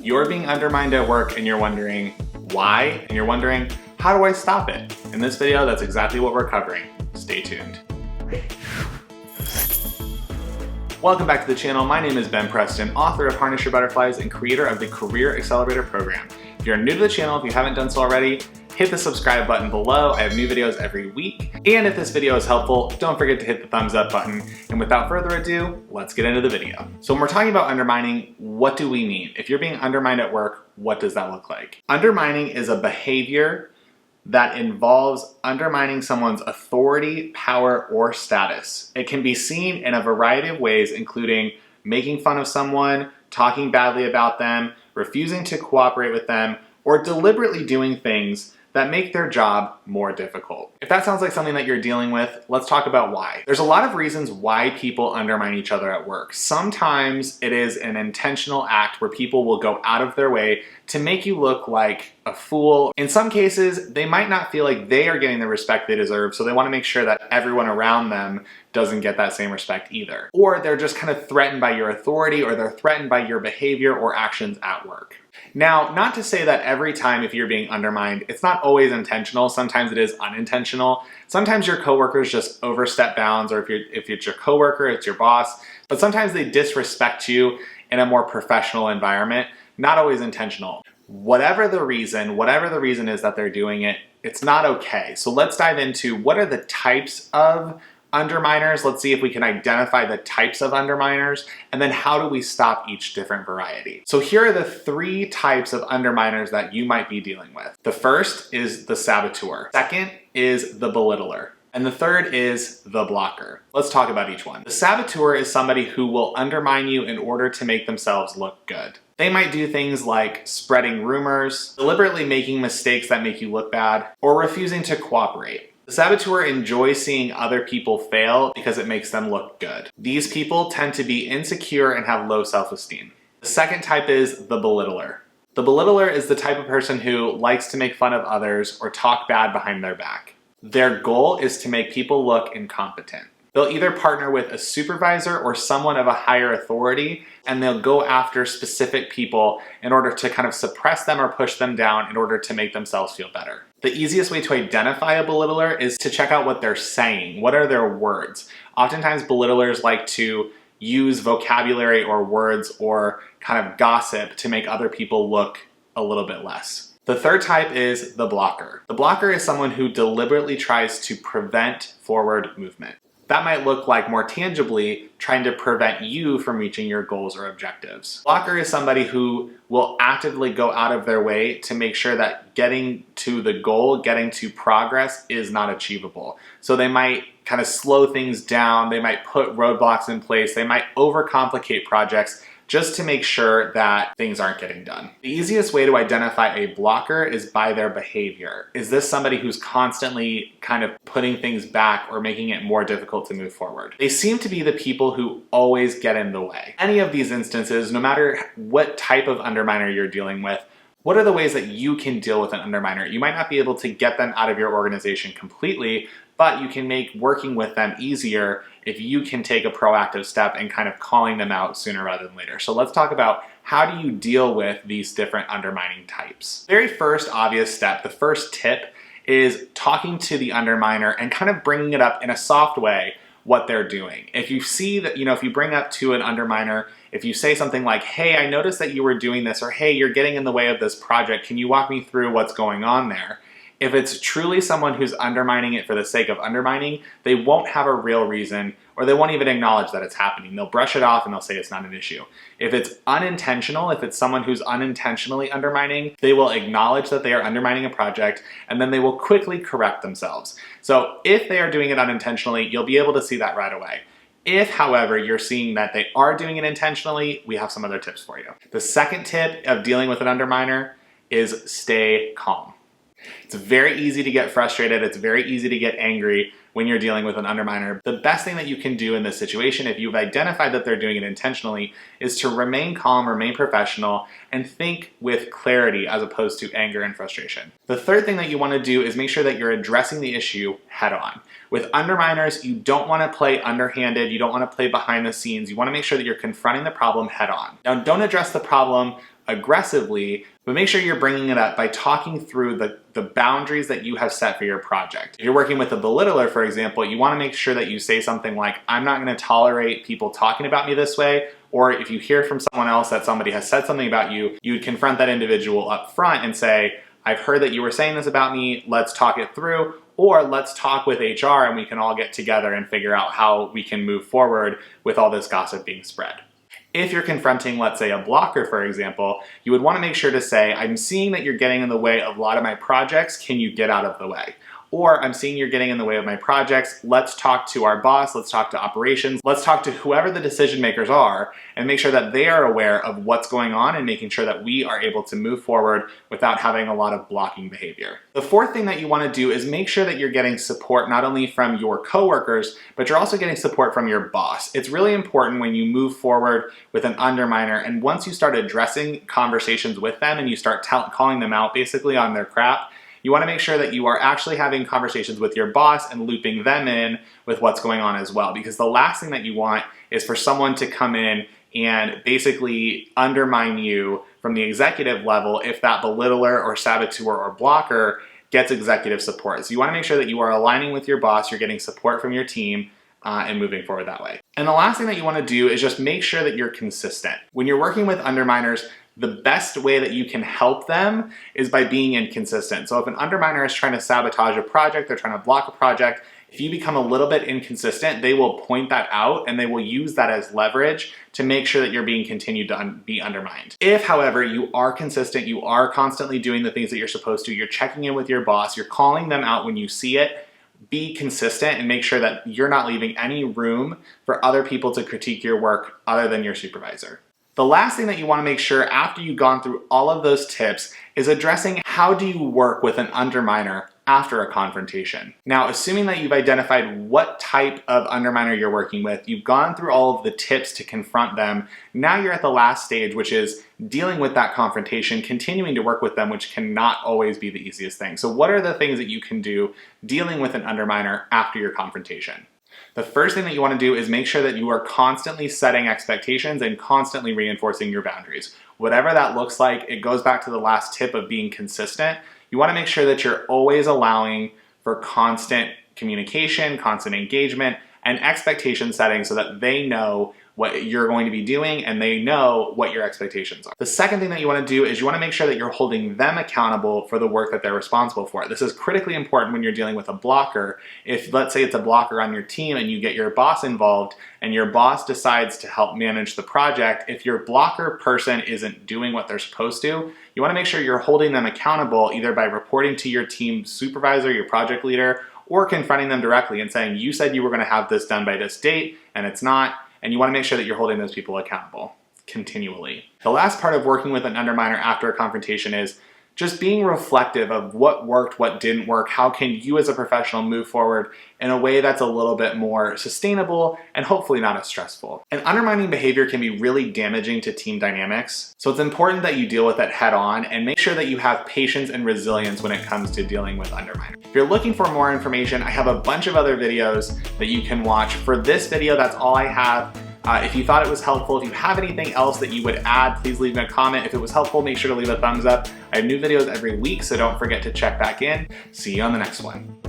You're being undermined at work and you're wondering why, and you're wondering, how do I stop it? In this video, that's exactly what we're covering. Stay tuned. Welcome back to the channel. My name is Ben Preston, author of Harness Your Butterflies and creator of the Career Accelerator program. If you're new to the channel, if you haven't done so already, hit the subscribe button below. I have new videos every week. And if this video is helpful, don't forget to hit the thumbs up button. And without further ado, let's get into the video. So when we're talking about undermining, what do we mean? If you're being undermined at work, what does that look like? Undermining is a behavior that involves undermining someone's authority, power, or status. It can be seen in a variety of ways, including making fun of someone, talking badly about them, refusing to cooperate with them, or deliberately doing things that make their job more difficult. If that sounds like something that you're dealing with, let's talk about why. There's a lot of reasons why people undermine each other at work. Sometimes it is an intentional act where people will go out of their way to make you look like a fool. In some cases, they might not feel like they are getting the respect they deserve, so they want to make sure that everyone around them doesn't get that same respect either. Or they're just kind of threatened by your authority, or they're threatened by your behavior or actions at work. Now, not to say that every time if you're being undermined, it's not always intentional. Sometimes it is unintentional. Sometimes your coworkers just overstep bounds, or if it's your coworker, it's your boss. But sometimes they disrespect you in a more professional environment. Not always intentional. Whatever the reason is that they're doing it, it's not okay. So let's dive into what are the types of underminers. Let's see if we can identify the types of underminers, and then how do we stop each different variety. So here are the three types of underminers that you might be dealing with. The first is the saboteur. Second is the belittler. And the third is the blocker. Let's talk about each one. The saboteur is somebody who will undermine you in order to make themselves look good. They might do things like spreading rumors, deliberately making mistakes that make you look bad, or refusing to cooperate. The saboteur enjoys seeing other people fail because it makes them look good. These people tend to be insecure and have low self-esteem. The second type is the belittler. The belittler is the type of person who likes to make fun of others or talk bad behind their back. Their goal is to make people look incompetent. They'll either partner with a supervisor or someone of a higher authority, and they'll go after specific people in order to kind of suppress them or push them down in order to make themselves feel better. The easiest way to identify a belittler is to check out what they're saying. What are their words? Oftentimes belittlers like to use vocabulary or words or kind of gossip to make other people look a little bit less. The third type is the blocker. The blocker is someone who deliberately tries to prevent forward movement. That might look like more tangibly trying to prevent you from reaching your goals or objectives. Blocker is somebody who will actively go out of their way to make sure that getting to the goal, getting to progress is not achievable. So they might kind of slow things down, they might put roadblocks in place, they might overcomplicate projects just to make sure that things aren't getting done. The easiest way to identify a blocker is by their behavior. Is this somebody who's constantly kind of putting things back or making it more difficult to move forward? They seem to be the people who always get in the way. Any of these instances, no matter what type of underminer you're dealing with, what are the ways that you can deal with an underminer? You might not be able to get them out of your organization completely, but you can make working with them easier if you can take a proactive step in kind of calling them out sooner rather than later. So let's talk about how do you deal with these different undermining types. Very first obvious step, the first tip is talking to the underminer and kind of bringing it up in a soft way what they're doing. If you see that, if you bring up to an underminer, if you say something like, hey, I noticed that you were doing this, or hey, you're getting in the way of this project, can you walk me through what's going on there? If it's truly someone who's undermining it for the sake of undermining, they won't have a real reason, or they won't even acknowledge that it's happening. They'll brush it off and they'll say it's not an issue. If it's unintentional, if it's someone who's unintentionally undermining, they will acknowledge that they are undermining a project, and then they will quickly correct themselves. So if they are doing it unintentionally, you'll be able to see that right away. If, however, you're seeing that they are doing it intentionally, we have some other tips for you. The second tip of dealing with an underminer is stay calm. It's very easy to get frustrated. It's very easy to get angry when you're dealing with an underminer. The best thing that you can do in this situation, if you've identified that they're doing it intentionally, is to remain calm, remain professional, and think with clarity as opposed to anger and frustration. The third thing that you want to do is make sure that you're addressing the issue head on. With underminers, you don't want to play underhanded, you don't want to play behind the scenes, you want to make sure that you're confronting the problem head on. Now, don't address the problem aggressively, but make sure you're bringing it up by talking through the boundaries that you have set for your project. If you're working with a belittler, for example, you want to make sure that you say something like, I'm not going to tolerate people talking about me this way. Or if you hear from someone else that somebody has said something about you, you would confront that individual up front and say, I've heard that you were saying this about me, let's talk it through, or let's talk with HR and we can all get together and figure out how we can move forward with all this gossip being spread. If you're confronting, let's say, a blocker, for example, you would want to make sure to say, I'm seeing that you're getting in the way of a lot of my projects, can you get out of the way? Or I'm seeing you're getting in the way of my projects, let's talk to our boss, let's talk to operations, let's talk to whoever the decision makers are and make sure that they are aware of what's going on and making sure that we are able to move forward without having a lot of blocking behavior. The fourth thing that you want to do is make sure that you're getting support not only from your coworkers, but you're also getting support from your boss. It's really important when you move forward with an underminer, and once you start addressing conversations with them and you start calling them out basically on their crap, you want to make sure that you are actually having conversations with your boss and looping them in with what's going on as well. Because the last thing that you want is for someone to come in and basically undermine you from the executive level if that belittler or saboteur or blocker gets executive support. So you want to make sure that you are aligning with your boss, you're getting support from your team, and moving forward that way. And the last thing that you want to do is just make sure that you're consistent. When you're working with underminers, the best way that you can help them is by being inconsistent. So if an underminer is trying to sabotage a project, they're trying to block a project, if you become a little bit inconsistent, they will point that out and they will use that as leverage to make sure that you're being continued to be undermined. If, however, you are consistent, you are constantly doing the things that you're supposed to, you're checking in with your boss, you're calling them out when you see it, be consistent and make sure that you're not leaving any room for other people to critique your work other than your supervisor. The last thing that you want to make sure after you've gone through all of those tips is addressing how do you work with an underminer after a confrontation. Now, assuming that you've identified what type of underminer you're working with, you've gone through all of the tips to confront them, now you're at the last stage, which is dealing with that confrontation, continuing to work with them, which cannot always be the easiest thing. So what are the things that you can do dealing with an underminer after your confrontation? The first thing that you want to do is make sure that you are constantly setting expectations and constantly reinforcing your boundaries. Whatever that looks like, it goes back to the last tip of being consistent. You want to make sure that you're always allowing for constant communication, constant engagement, and expectation setting so that they know what you're going to be doing and they know what your expectations are. The second thing that you want to do is you want to make sure that you're holding them accountable for the work that they're responsible for. This is critically important when you're dealing with a blocker. If, let's say, it's a blocker on your team and you get your boss involved and your boss decides to help manage the project, if your blocker person isn't doing what they're supposed to, you want to make sure you're holding them accountable either by reporting to your team supervisor, your project leader, or confronting them directly and saying, you said you were going to have this done by this date and it's not. And you want to make sure that you're holding those people accountable continually. The last part of working with an underminer after a confrontation is just being reflective of what worked, what didn't work, how can you as a professional move forward in a way that's a little bit more sustainable and hopefully not as stressful. And undermining behavior can be really damaging to team dynamics, so it's important that you deal with it head on and make sure that you have patience and resilience when it comes to dealing with underminers. If you're looking for more information, I have a bunch of other videos that you can watch. For this video, that's all I have. If you thought it was helpful, if you have anything else that you would add, please leave me a comment. If it was helpful, make sure to leave a thumbs up. I have new videos every week, so don't forget to check back in. See you on the next one.